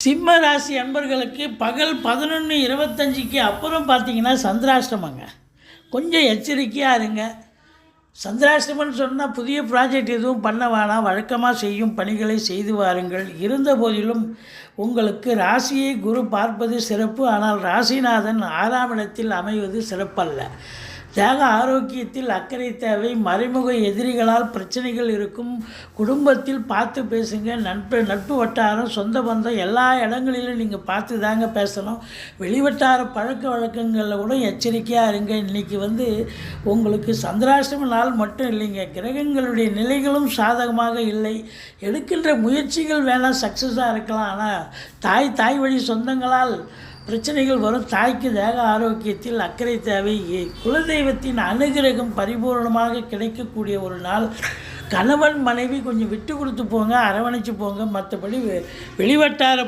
சிம்ம ராசி அன்பர்களுக்கு பகல் 11:25க்கு அப்புறம் பார்த்தீங்கன்னா சந்திராஷ்டமங்க. கொஞ்சம் எச்சரிக்கையாக இருங்க. சந்திராஷ்டமம்னு சொன்னால் புதிய ப்ராஜெக்ட் எதுவும் பண்ண வேணாம். வழக்கமாக செய்யும் பணிகளை செய்து வாருங்கள். இருந்த போதிலும் உங்களுக்கு ராசியை குரு பார்ப்பது சிறப்பு. ஆனால் ராசிநாதன் 6ஆம் இடத்தில் அமைவது சிறப்பல்ல. தேக ஆரோக்கியத்தில் அக்கறை தேவை. மறைமுக எதிரிகளால் பிரச்சனைகள் இருக்கும். குடும்பத்தில் பார்த்து பேசுங்க. நட்பு வட்டாரம், சொந்த பந்தம் எல்லா இடங்களிலும் நீங்கள் பார்த்து தாங்க பேசணும். வெளிவட்டார பழக்க வழக்கங்களில் கூட எச்சரிக்கையாக இருங்க. இன்றைக்கி உங்களுக்கு சந்திராஷ்டம நாள் மட்டும் இல்லைங்க, கிரகங்களுடைய நிலைகளும் சாதகமாக இல்லை. எடுக்கின்ற முயற்சிகள் வேணால் சக்ஸஸாக இருக்கலாம். ஆனால் தாய் வழி சொந்தங்களால் பிரச்சனைகள் வரும். தாய்க்கு தேக ஆரோக்கியத்தில் அக்கறை தேவை. குலதெய்வத்தின் அனுகிரகம் பரிபூர்ணமாக கிடைக்கக்கூடிய ஒரு நாள். கணவன் மனைவி கொஞ்சம் விட்டு கொடுத்து போங்க, அரவணைச்சு போங்க. மற்றபடி வெளிவட்டார